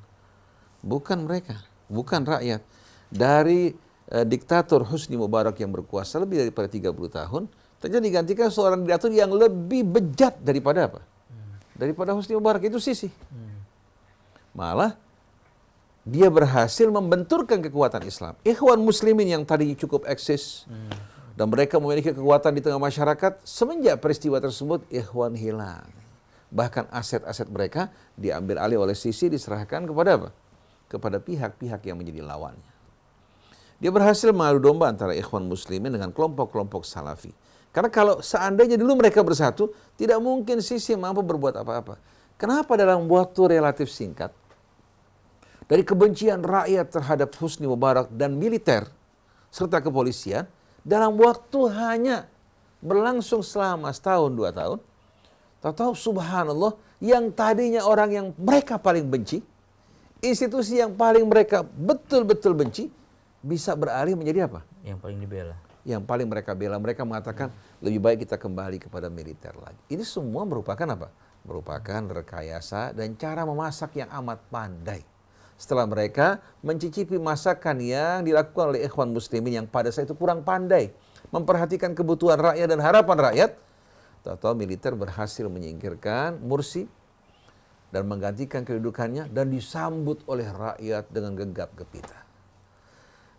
bukan mereka, bukan rakyat. Dari diktator Husni Mubarak yang berkuasa lebih daripada 30 tahun, ternyata digantikan seorang diktator yang lebih bejat daripada apa? Daripada Husni Mubarak, itu Sisi. Malah dia berhasil membenturkan kekuatan Islam. Ikhwan muslimin yang tadi cukup eksis dan mereka memiliki kekuatan di tengah masyarakat, semenjak peristiwa tersebut ikhwan hilang. Bahkan aset-aset mereka diambil alih oleh Sisi, diserahkan kepada apa? Kepada pihak-pihak yang menjadi lawannya. Dia berhasil mengadu domba antara ikhwan muslimin dengan kelompok-kelompok salafi. Karena kalau seandainya dulu mereka bersatu, tidak mungkin Sisi mampu berbuat apa-apa. Kenapa dalam waktu relatif singkat, dari kebencian rakyat terhadap Husni Mubarak dan militer, serta kepolisian, dalam waktu hanya berlangsung selama setahun, 2 tahun, tahu-tahu subhanallah, yang tadinya orang yang mereka paling benci, institusi yang paling mereka betul-betul benci, bisa beralih menjadi apa?
Yang paling dibela.
Yang paling mereka bela. Mereka mengatakan lebih baik kita kembali kepada militer lagi. Ini semua merupakan apa? Merupakan rekayasa dan cara memasak yang amat pandai. Setelah mereka mencicipi masakan yang dilakukan oleh ikhwan muslimin yang pada saat itu kurang pandai memperhatikan kebutuhan rakyat dan harapan rakyat, tahu-tahu militer berhasil menyingkirkan Mursi dan menggantikan kedudukannya dan disambut oleh rakyat dengan gegap gempita.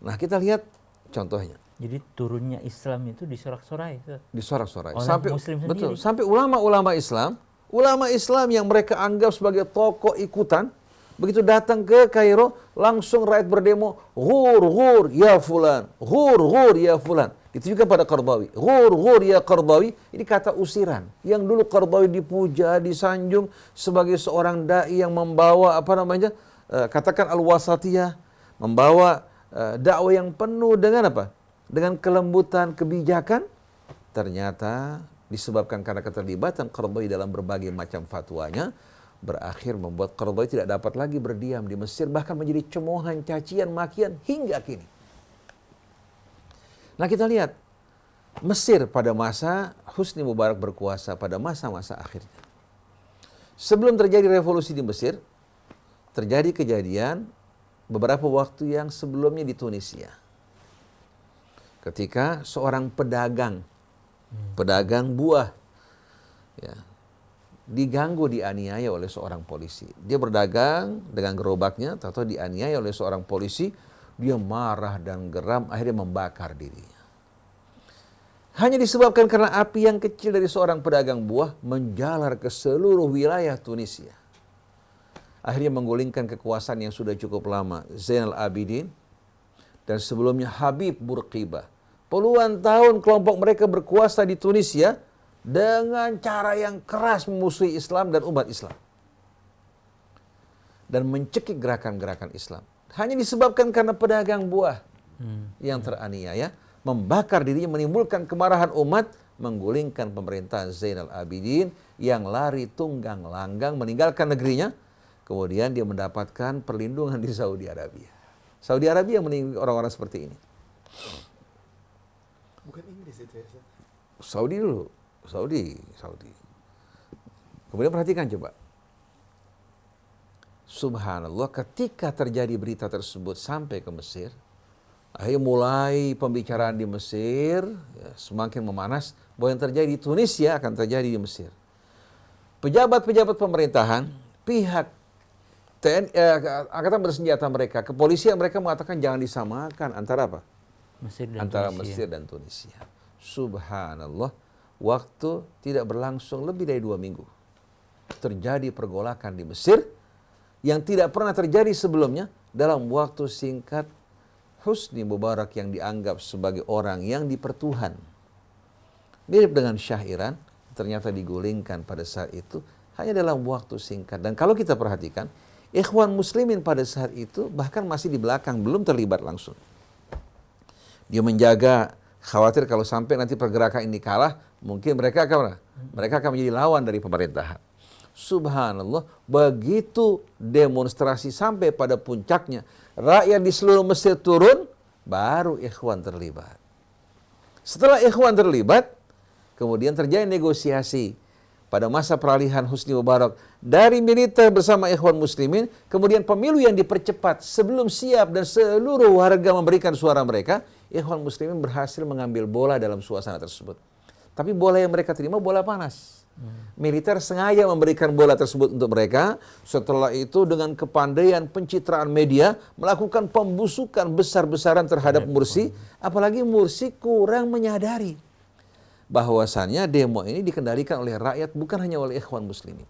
Nah, kita lihat contohnya.
Jadi turunnya Islam itu disorak-sorai.
Disorak-sorai.
Oleh
Sampai
Muslim
betul,
sendiri.
sampai ulama Islam yang mereka anggap sebagai tokoh ikutan, begitu datang ke Kairo, langsung rakyat berdemo, ghur ya fulan, ghur ya fulan. Itu juga pada Qardawi. Ghur ya Qardawi, ini kata usiran. Yang dulu Qardawi dipuja, disanjung sebagai seorang dai yang membawa katakan al-wasatiyah, membawa dakwah yang penuh dengan apa? Dengan kelembutan, kebijakan. Ternyata disebabkan karena keterlibatan Qardawi dalam berbagai macam fatwanya, berakhir membuat Qardawi tidak dapat lagi berdiam di Mesir, bahkan menjadi cemoohan, cacian, makian hingga kini. Nah, kita lihat Mesir pada masa Husni Mubarak berkuasa, pada masa-masa akhirnya. Sebelum terjadi revolusi di Mesir, terjadi kejadian beberapa waktu yang sebelumnya di Tunisia. Ketika seorang pedagang buah, ya, diganggu, dianiaya oleh seorang polisi. Dia berdagang dengan gerobaknya, tahu-tahu dianiaya oleh seorang polisi. Dia marah dan geram, akhirnya membakar dirinya. Hanya disebabkan karena api yang kecil dari seorang pedagang buah menjalar ke seluruh wilayah Tunisia. Akhirnya menggulingkan kekuasaan yang sudah cukup lama, Zainal Abidin, dan sebelumnya Habib Bourguiba. Puluhan tahun kelompok mereka berkuasa di Tunisia dengan cara yang keras memusuhi Islam dan umat Islam. Dan mencekik gerakan-gerakan Islam. Hanya disebabkan karena pedagang buah yang teraniaya, membakar dirinya, menimbulkan kemarahan umat, menggulingkan pemerintahan Zainal Abidin yang lari tunggang langgang meninggalkan negerinya. Kemudian dia mendapatkan perlindungan di Saudi Arabia. Saudi Arabia yang meninggalkan orang-orang seperti ini.
Bukan Inggris itu ya?
Saudi dulu. Saudi. Kemudian perhatikan coba. Subhanallah, ketika terjadi berita tersebut sampai ke Mesir, akhirnya mulai pembicaraan di Mesir, ya, semakin memanas, bahwa yang terjadi di Tunisia akan terjadi di Mesir. Pejabat-pejabat pemerintahan, pihak TNI, angkatan bersenjata mereka, kepolisian mereka mengatakan jangan disamakan antara apa? Antara Mesir dan Tunisia. Subhanallah, waktu tidak berlangsung lebih dari 2 minggu. Terjadi pergolakan di Mesir yang tidak pernah terjadi sebelumnya. Dalam waktu singkat, Husni Mubarak yang dianggap sebagai orang yang dipertuhan, mirip dengan Syah Iran, ternyata digulingkan pada saat itu hanya dalam waktu singkat. Dan kalau kita perhatikan, Ikhwan Muslimin pada saat itu bahkan masih di belakang, belum terlibat langsung. Dia menjaga, khawatir kalau sampai nanti pergerakan ini kalah, mungkin mereka akan menjadi lawan dari pemerintahan. Subhanallah, begitu demonstrasi sampai pada puncaknya, rakyat di seluruh Mesir turun, baru Ikhwan terlibat. Setelah Ikhwan terlibat, kemudian terjadi negosiasi pada masa peralihan Husni Mubarak dari militer bersama Ikhwan Muslimin, kemudian pemilu yang dipercepat sebelum siap dan seluruh warga memberikan suara mereka, Ikhwan Muslimin berhasil mengambil bola dalam suasana tersebut. Tapi bola yang mereka terima bola panas. Militer sengaja memberikan bola tersebut untuk mereka. Setelah itu dengan kepandaian pencitraan media melakukan pembusukan besar-besaran terhadap Mursi. Apalagi Mursi kurang menyadari bahwasannya demo ini dikendalikan oleh rakyat, bukan hanya oleh Ikhwan Muslimin.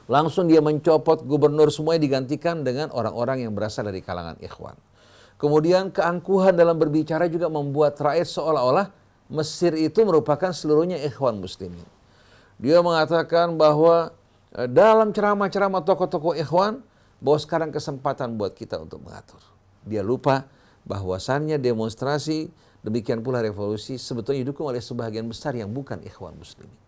Langsung dia mencopot gubernur, semuanya digantikan dengan orang-orang yang berasal dari kalangan Ikhwan. Kemudian keangkuhan dalam berbicara juga membuat rakyat seolah-olah Mesir itu merupakan seluruhnya Ikhwan Muslimin. Dia mengatakan bahwa dalam ceramah-ceramah tokoh-tokoh Ikhwan, bahwa sekarang kesempatan buat kita untuk mengatur. Dia lupa bahwasannya demonstrasi, demikian pula revolusi, sebetulnya didukung oleh sebagian besar yang bukan Ikhwan Muslimin.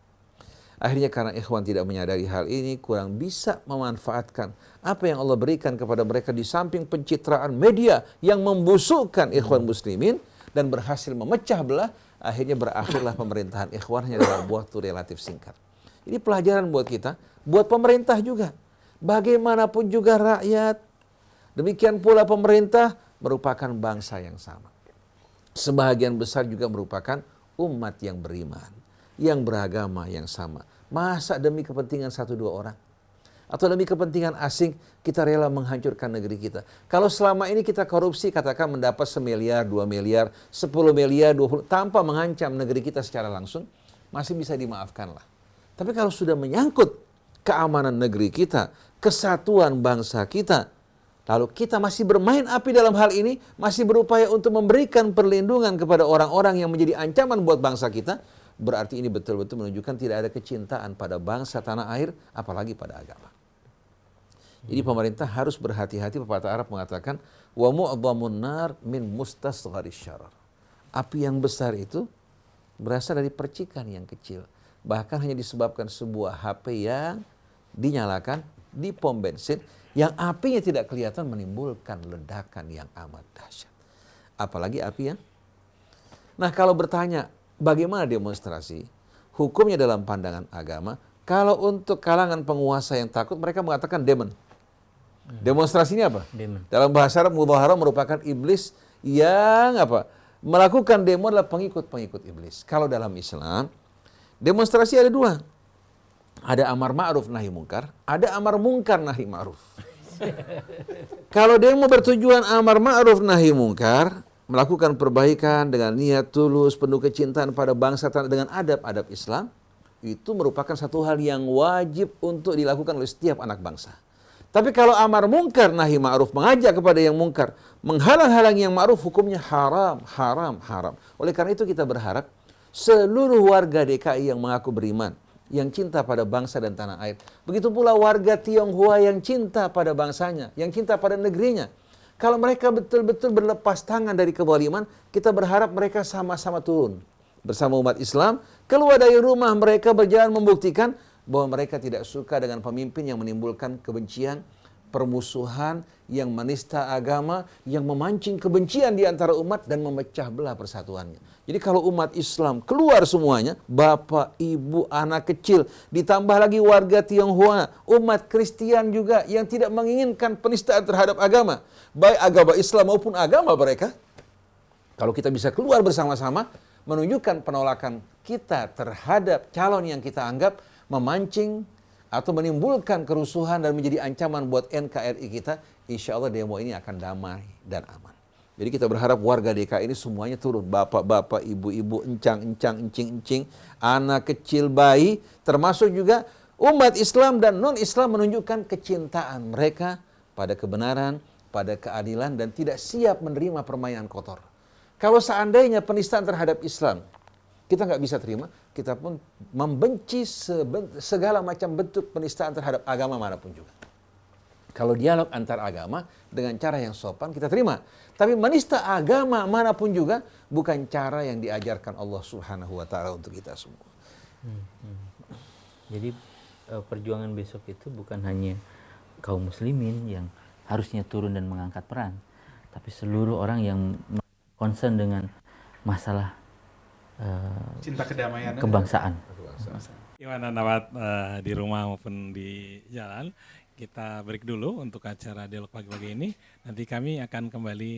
Akhirnya karena Ikhwan tidak menyadari hal ini, kurang bisa memanfaatkan apa yang Allah berikan kepada mereka di samping pencitraan media yang membusukkan Ikhwan Muslimin dan berhasil memecah belah. Akhirnya berakhirlah pemerintahan Ikhwan hanya dalam waktu relatif singkat. Ini pelajaran buat kita, buat pemerintah juga. Bagaimanapun juga rakyat, demikian pula pemerintah merupakan bangsa yang sama. Sebahagian besar juga merupakan umat yang beriman, yang beragama yang sama. Masa demi kepentingan 1-2 orang? atau demi kepentingan asing, kita rela menghancurkan negeri kita. Kalau selama ini kita korupsi, katakan mendapat 1 miliar, 2 miliar, 10 miliar, 20, tanpa mengancam negeri kita secara langsung, masih bisa dimaafkan lah. Tapi kalau sudah menyangkut keamanan negeri kita, kesatuan bangsa kita, lalu kita masih bermain api dalam hal ini, masih berupaya untuk memberikan perlindungan kepada orang-orang yang menjadi ancaman buat bangsa kita, berarti ini betul-betul menunjukkan tidak ada kecintaan pada bangsa tanah air, apalagi pada agama. Jadi pemerintah harus berhati-hati. Pepatah Arab mengatakan, wa mu'dhamun nar min mustasgharis syarar. Api yang besar itu berasal dari percikan yang kecil. Bahkan hanya disebabkan sebuah HP yang dinyalakan di pom bensin, yang apinya tidak kelihatan menimbulkan ledakan yang amat dahsyat. Apalagi api yang... Nah, kalau bertanya, bagaimana demonstrasi? Hukumnya dalam pandangan agama, kalau untuk kalangan penguasa yang takut, mereka mengatakan demen. Demonstrasi ini apa?
Demon.
Dalam bahasa Arab, mudhaharah merupakan iblis yang apa? Melakukan demo adalah pengikut-pengikut iblis. Kalau dalam Islam, demonstrasi ada dua. Ada amar ma'ruf nahi mungkar, ada amar mungkar nahi ma'ruf. Kalau demo bertujuan amar ma'ruf nahi mungkar, melakukan perbaikan dengan niat tulus, penuh kecintaan pada bangsa dengan adab-adab Islam, itu merupakan satu hal yang wajib untuk dilakukan oleh setiap anak bangsa. Tapi kalau amar mungkar nahi ma'ruf, mengajak kepada yang mungkar, menghalang-halangi yang ma'ruf, hukumnya haram, haram, haram. Oleh karena itu kita berharap seluruh warga DKI yang mengaku beriman, yang cinta pada bangsa dan tanah air, begitu pula warga Tionghoa yang cinta pada bangsanya, yang cinta pada negerinya, kalau mereka betul-betul berlepas tangan dari kezaliman, kita berharap mereka sama-sama turun bersama umat Islam, keluar dari rumah mereka berjalan membuktikan bahwa mereka tidak suka dengan pemimpin yang menimbulkan kebencian, permusuhan, yang menista agama, yang memancing kebencian di antara umat dan memecah belah persatuannya. Jadi kalau umat Islam keluar semuanya, bapak, ibu, anak kecil, ditambah lagi warga Tionghoa, umat Kristen juga yang tidak menginginkan penistaan terhadap agama, baik agama Islam maupun agama mereka, kalau kita bisa keluar bersama-sama, menunjukkan penolakan kita terhadap calon yang kita anggap memancing atau menimbulkan kerusuhan dan menjadi ancaman buat NKRI kita, insya Allah demo ini akan damai dan aman. Jadi kita berharap warga DKI ini semuanya turun, bapak-bapak, ibu-ibu, encang-encang, encing-encing, anak kecil, bayi, termasuk juga umat Islam dan non-Islam menunjukkan kecintaan mereka pada kebenaran, pada keadilan, dan tidak siap menerima permainan kotor. Kalau seandainya penistaan terhadap Islam kita nggak bisa terima, kita pun membenci segala macam bentuk penistaan terhadap agama manapun juga. Kalau dialog antar agama dengan cara yang sopan kita terima. Tapi menista agama manapun juga bukan cara yang diajarkan Allah Subhanahu wa taala untuk kita semua.
Jadi perjuangan besok itu bukan hanya kaum muslimin yang harusnya turun dan mengangkat peran, tapi seluruh orang yang concern dengan masalah
Cinta kedamaian.
kebangsaan.
Gimana Nawat di rumah maupun di jalan? Kita break dulu untuk acara dialog pagi-pagi ini. Nanti kami akan kembali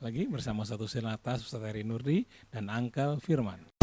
lagi bersama satu Sinatas, Ustaz Heri Nurdi dan Uncle Firman.